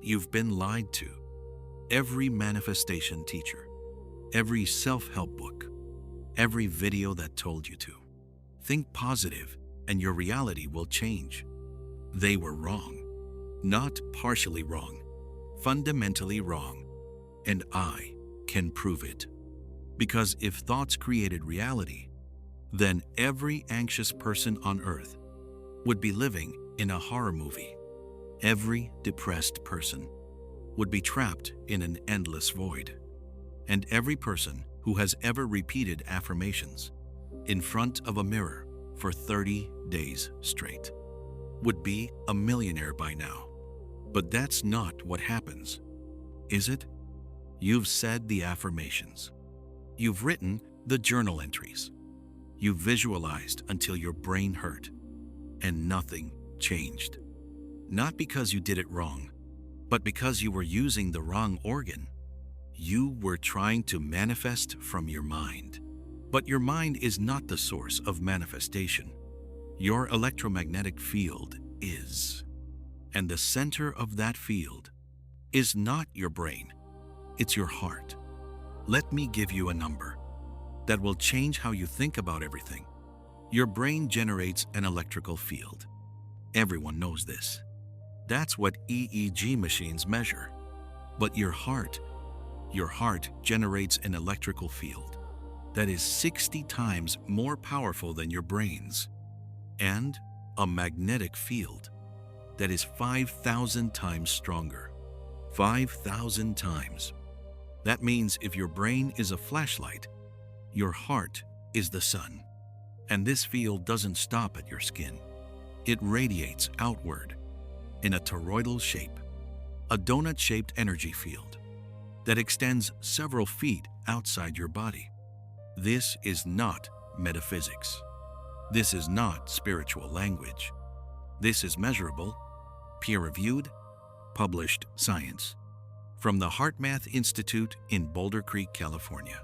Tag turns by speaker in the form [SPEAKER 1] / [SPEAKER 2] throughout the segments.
[SPEAKER 1] You've been lied to. Every manifestation teacher, every self-help book, every video that told you to. Think positive and your reality will change. They were wrong. Not partially wrong, fundamentally wrong. And I can prove it. Because if thoughts created reality, then every anxious person on earth would be living in a horror movie. Every depressed person would be trapped in an endless void. And every person who has ever repeated affirmations in front of a mirror for 30 days straight would be a millionaire by now. But that's not what happens, is it? You've said the affirmations. You've written the journal entries. You've visualized until your brain hurt, and nothing changed. Not because you did it wrong, but because you were using the wrong organ. You were trying to manifest from your mind. But your mind is not the source of manifestation. Your electromagnetic field is. And the center of that field is not your brain, it's your heart. Let me give you a number that will change how you think about everything. Your brain generates an electrical field. Everyone knows this. That's what EEG machines measure. But your heart generates an electrical field that is 60 times more powerful than your brain's, and a magnetic field that is 5,000 times stronger. 5,000 times. That means if your brain is a flashlight, your heart is the sun. And this field doesn't stop at your skin. It radiates outward in a toroidal shape, a donut-shaped energy field that extends several feet outside your body. This is not metaphysics. This is not spiritual language. This is measurable, peer-reviewed, published science from the HeartMath Institute in Boulder Creek, California.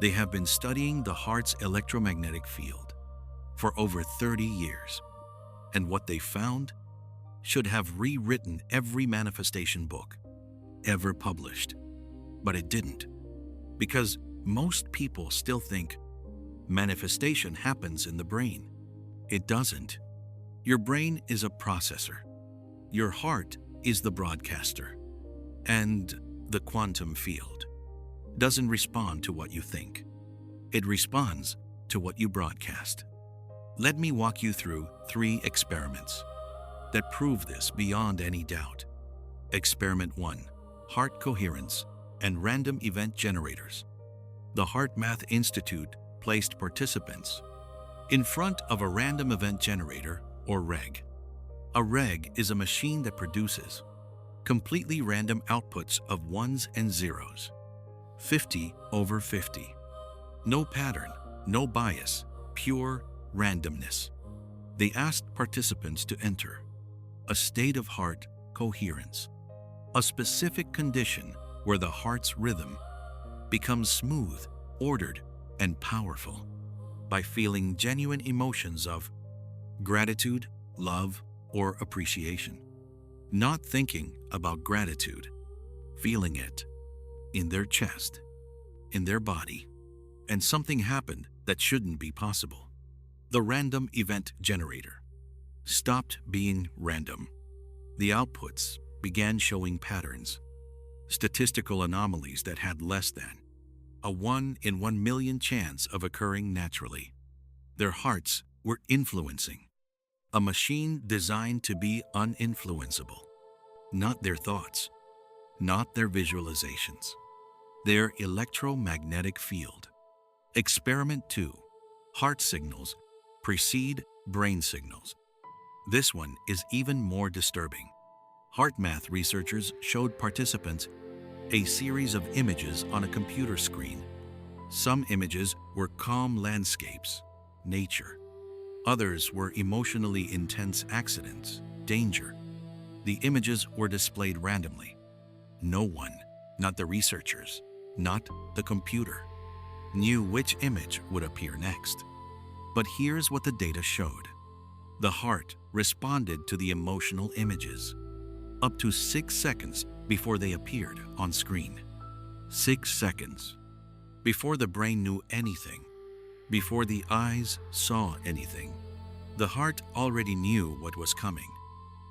[SPEAKER 1] They have been studying the heart's electromagnetic field for over 30 years, and what they found should have rewritten every manifestation book ever published. But it didn't, because most people still think manifestation happens in the brain. It doesn't. Your brain is a processor. Your heart is the broadcaster. And the quantum field doesn't respond to what you think. It responds to what you broadcast. Let me walk you through 3 experiments that prove this beyond any doubt. Experiment 1, heart coherence and random event generators. The HeartMath Institute placed participants in front of a random event generator, or reg. A reg is a machine that produces completely random outputs of ones and zeros, 50 over 50. No pattern, no bias, pure randomness. They asked participants to enter a state of heart coherence, a specific condition where the heart's rhythm becomes smooth, ordered, and powerful by feeling genuine emotions of gratitude, love, or appreciation. Not thinking about gratitude, feeling it in their chest, in their body, and something happened that shouldn't be possible. The random event generator stopped being random. The outputs began showing patterns, statistical anomalies that had less than a 1 in 1 million chance of occurring naturally. Their hearts were influencing a machine designed to be uninfluenceable. Not their thoughts, not their visualizations, their electromagnetic field. Experiment 2, heart signals precede brain signals. This one is even more disturbing. HeartMath researchers showed participants a series of images on a computer screen. Some images were calm landscapes, nature. Others were emotionally intense accidents, danger. The images were displayed randomly. No one, not the researchers, not the computer, knew which image would appear next. But here's what the data showed. The heart responded to the emotional images. up to 6 seconds before they appeared on screen. 6 seconds. Before the brain knew anything, before the eyes saw anything, the heart already knew what was coming,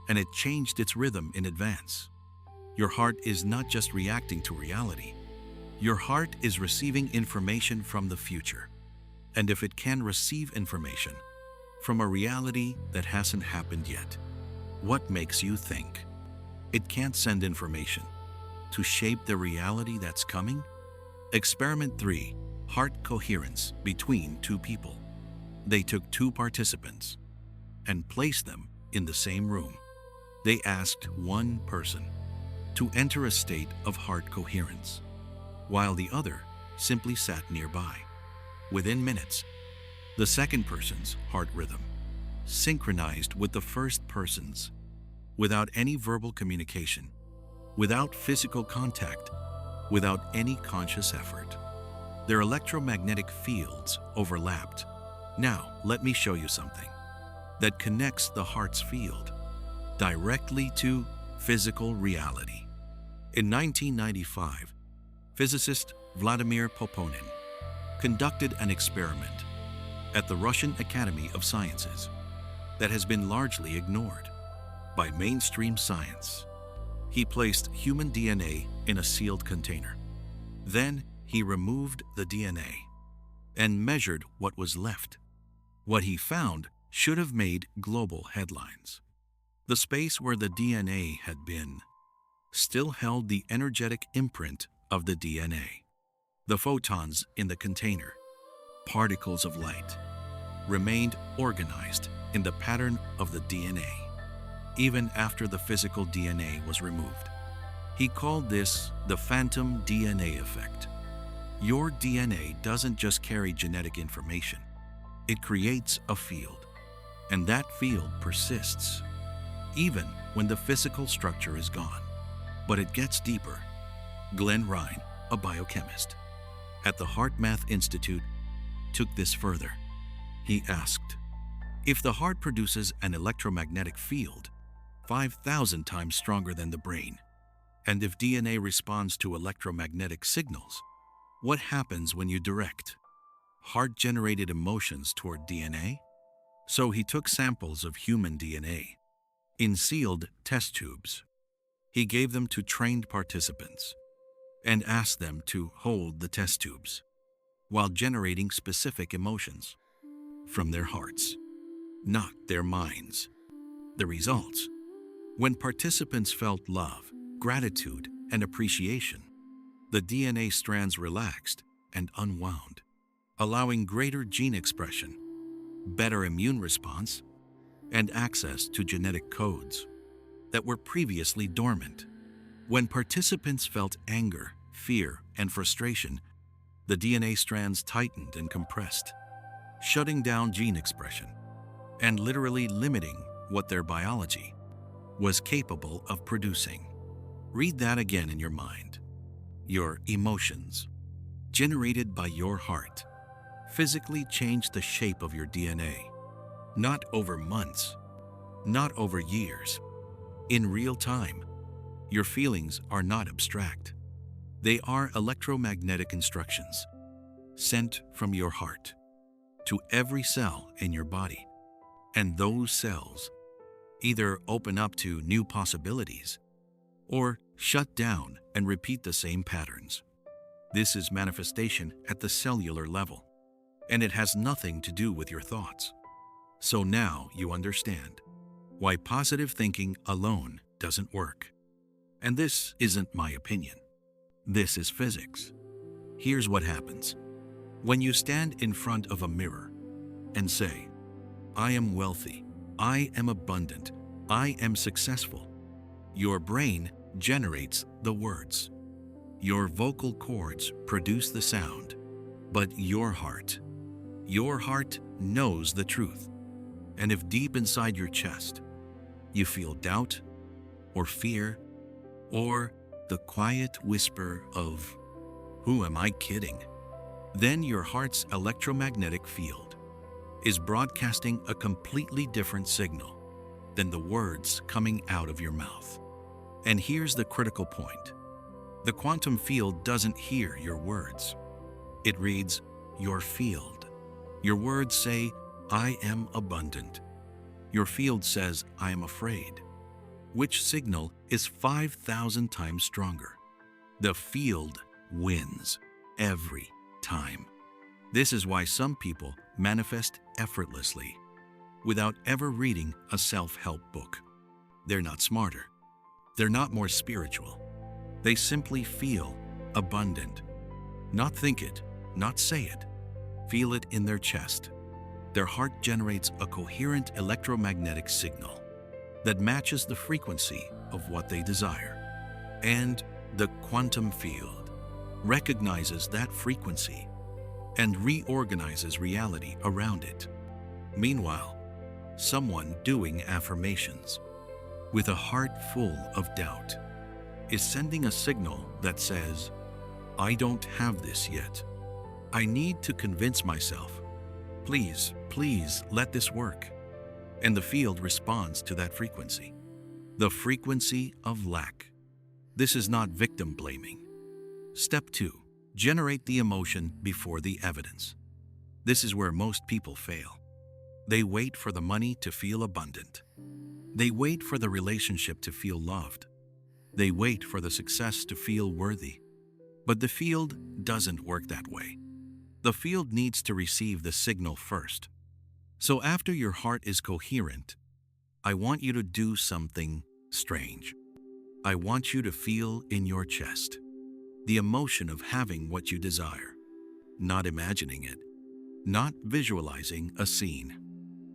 [SPEAKER 1] and it changed its rhythm in advance. Your heart is not just reacting to reality. Your heart is receiving information from the future. And if it can receive information from a reality that hasn't happened yet, what makes you think it can't send information to shape the reality that's coming? Experiment 3. Heart coherence between two people. They took 2 participants and placed them in the same room. They asked one person to enter a state of heart coherence, while the other simply sat nearby. Within minutes, the second person's heart rhythm synchronized with the first person's, without any verbal communication, without physical contact, without any conscious effort. Their electromagnetic fields overlapped. Now, let me show you something that connects the heart's field directly to physical reality. In 1995, physicist Vladimir Poponin conducted an experiment at the Russian Academy of Sciences that has been largely ignored by mainstream science. He placed human DNA in a sealed container. Then he removed the DNA and measured what was left. What he found should have made global headlines. The space where the DNA had been still held the energetic imprint of the DNA. The photons in the container, particles of light, remained organized in the pattern of the DNA, even after the physical DNA was removed. He called this the phantom DNA effect. Your DNA doesn't just carry genetic information. It creates a field, and that field persists, even when the physical structure is gone. But it gets deeper. Glenn Ryan, a biochemist at the HeartMath Institute, took this further. He asked, if the heart produces an electromagnetic field 5,000 times stronger than the brain, and if DNA responds to electromagnetic signals, what happens when you direct heart-generated emotions toward DNA? So he took samples of human DNA in sealed test tubes. He gave them to trained participants and asked them to hold the test tubes while generating specific emotions from their hearts, not their minds. The results: when participants felt love, gratitude, and appreciation, the DNA strands relaxed and unwound, allowing greater gene expression, better immune response, and access to genetic codes that were previously dormant. When participants felt anger, fear, and frustration, the DNA strands tightened and compressed, shutting down gene expression and literally limiting what their biology was capable of producing. Read that again in your mind. Your emotions, generated by your heart, physically change the shape of your DNA, not over months, not over years. In real time, your feelings are not abstract. They are electromagnetic instructions sent from your heart to every cell in your body. And those cells either open up to new possibilities or shut down and repeat the same patterns. This is manifestation at the cellular level, and it has nothing to do with your thoughts. So now you understand why positive thinking alone doesn't work. And this isn't my opinion. This is physics. Here's what happens. When you stand in front of a mirror and say, I am wealthy, I am abundant, I am successful, your brain generates the words. Your vocal cords produce the sound, but your heart knows the truth. And if deep inside your chest, you feel doubt or fear or the quiet whisper of, who am I kidding? Then your heart's electromagnetic field is broadcasting a completely different signal than the words coming out of your mouth. And here's the critical point. The quantum field doesn't hear your words. It reads your field. Your words say, I am abundant. Your field says, I am afraid. Which signal is 5,000 times stronger? The field wins every time. This is why some people manifest effortlessly without ever reading a self-help book. They're not smarter. They're not more spiritual. They simply feel abundant. Not think it, not say it. Feel it in their chest. Their heart generates a coherent electromagnetic signal that matches the frequency of what they desire. And the quantum field recognizes that frequency and reorganizes reality around it. Meanwhile, someone doing affirmations with a heart full of doubt is sending a signal that says, I don't have this yet. I need to convince myself. Please, please let this work. And the field responds to that frequency. The frequency of lack. This is not victim blaming. Step 2. Generate the emotion before the evidence. This is where most people fail. They wait for the money to feel abundant. They wait for the relationship to feel loved. They wait for the success to feel worthy. But the field doesn't work that way. The field needs to receive the signal first. So after your heart is coherent, I want you to do something strange. I want you to feel in your chest the emotion of having what you desire, not imagining it, not visualizing a scene,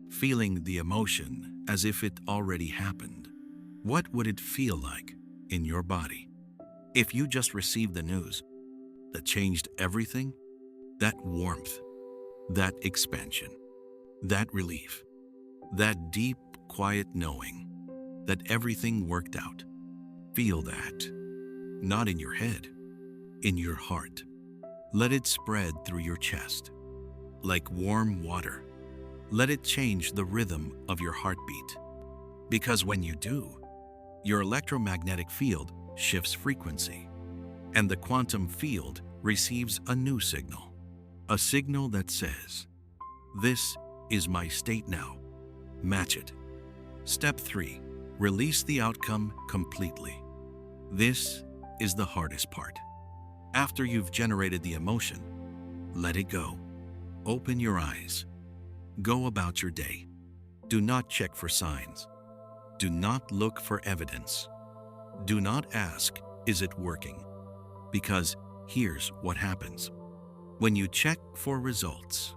[SPEAKER 1] feeling the emotion as if it already happened. What would it feel like in your body if you just received the news that changed everything? That warmth, that expansion, that relief, that deep, quiet knowing that everything worked out. Feel that, not in your head, in your heart. Let it spread through your chest like warm water. Let it change the rhythm of your heartbeat. Because when you do, your electromagnetic field shifts frequency, and the quantum field receives a new signal. A signal that says, this is my state now. Match it. Step 3. Release the outcome completely. This is the hardest part. After you've generated the emotion, let it go. Open your eyes. Go about your day. Do not check for signs. Do not look for evidence. Do not ask, is it working? Because here's what happens. When you check for results,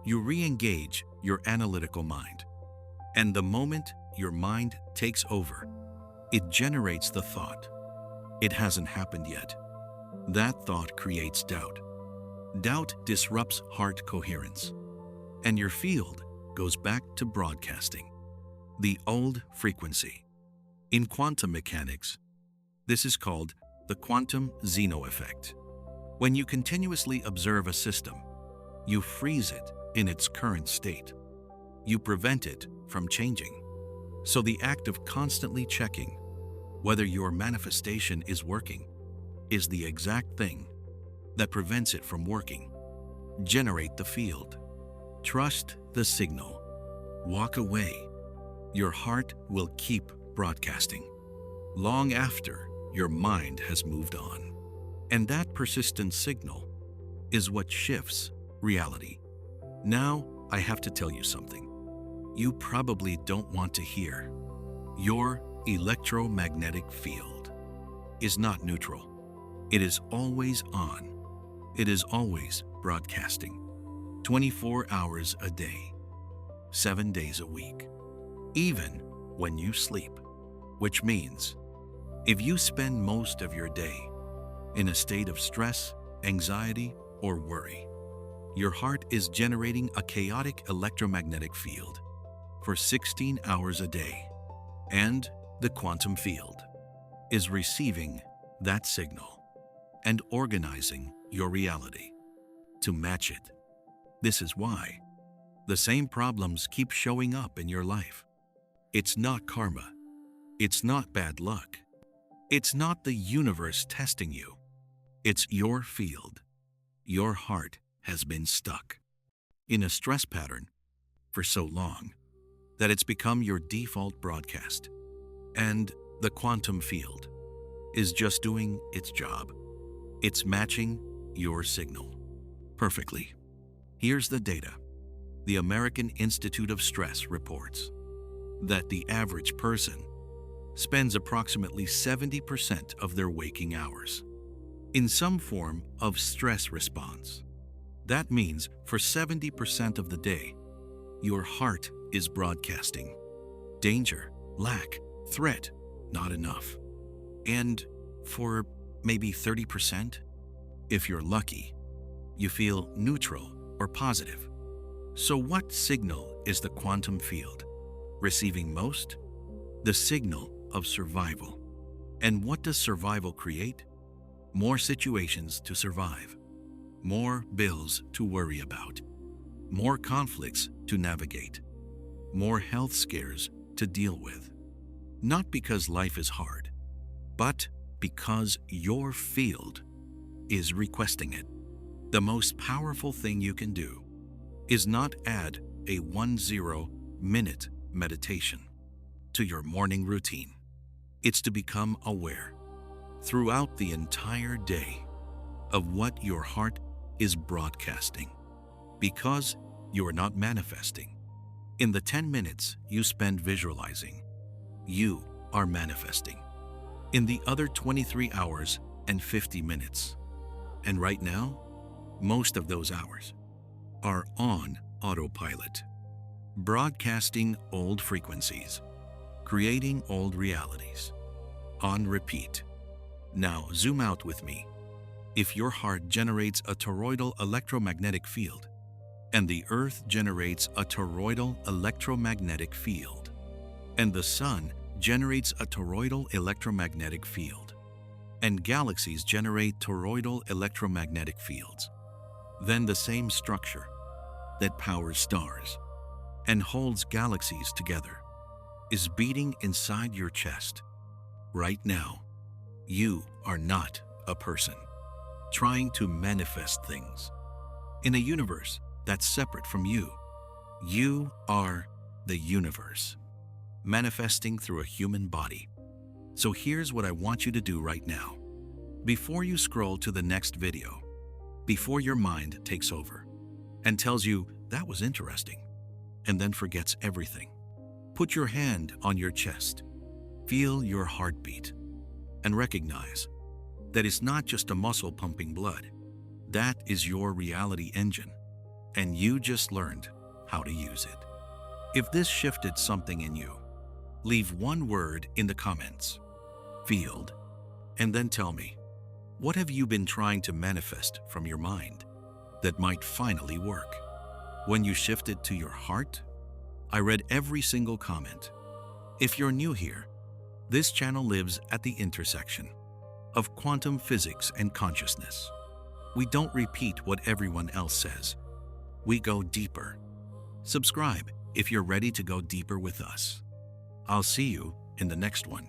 [SPEAKER 1] you re-engage your analytical mind. And the moment your mind takes over, it generates the thought, it hasn't happened yet. That thought creates doubt. Doubt disrupts heart coherence. And your field goes back to broadcasting the old frequency. In quantum mechanics, this is called the quantum Zeno effect. When you continuously observe a system, you freeze it in its current state. You prevent it from changing. So the act of constantly checking whether your manifestation is working is the exact thing that prevents it from working. Generate the field. Trust the signal. Walk away. Your heart will keep broadcasting long after your mind has moved on. And that persistent signal is what shifts reality. Now, I have to tell you something you probably don't want to hear. Your electromagnetic field is not neutral. It is always on. It is always broadcasting. 24 hours a day, 7 days a week, even when you sleep. Which means, if you spend most of your day in a state of stress, anxiety, or worry, your heart is generating a chaotic electromagnetic field for 16 hours a day, and the quantum field is receiving that signal and organizing your reality to match it. This is why the same problems keep showing up in your life. It's not karma. It's not bad luck. It's not the universe testing you. It's your field. Your heart has been stuck in a stress pattern for so long that it's become your default broadcast. And the quantum field is just doing its job. It's matching your signal perfectly. Here's the data. The American Institute of Stress reports that the average person spends approximately 70% of their waking hours in some form of stress response. That means for 70% of the day, your heart is broadcasting danger, lack, threat, not enough. And for maybe 30%, if you're lucky, you feel neutral or positive. So what signal is the quantum field receiving most? The signal of survival. And what does survival create? More situations to survive, more bills to worry about, more conflicts to navigate, more health scares to deal with. Not because life is hard, but because your field is requesting it. The most powerful thing you can do is not add a 10-minute meditation to your morning routine. It's to become aware throughout the entire day of what your heart is broadcasting, because you're not manifesting. In the 10 minutes you spend visualizing, you are manifesting. In the other 23 hours and 50 minutes, and right now, most of those hours are on autopilot, broadcasting old frequencies, creating old realities, on repeat. Now zoom out with me. If your heart generates a toroidal electromagnetic field, and the earth generates a toroidal electromagnetic field, and the sun generates a toroidal electromagnetic field, and galaxies generate toroidal electromagnetic fields, then the same structure that powers stars and holds galaxies together is beating inside your chest. Right now, you are not a person trying to manifest things in a universe that's separate from you. You are the universe, manifesting through a human body. So here's what I want you to do right now. Before you scroll to the next video, before your mind takes over and tells you that was interesting, and then forgets everything, put your hand on your chest, feel your heartbeat, and recognize that it's not just a muscle pumping blood. That is your reality engine, and you just learned how to use it. If this shifted something in you, leave one word in the comments field, and then tell me, what have you been trying to manifest from your mind that might finally work? When you shifted to your heart, I read every single comment. If you're new here, this channel lives at the intersection of quantum physics and consciousness. We don't repeat what everyone else says. We go deeper. Subscribe if you're ready to go deeper with us. I'll see you in the next one.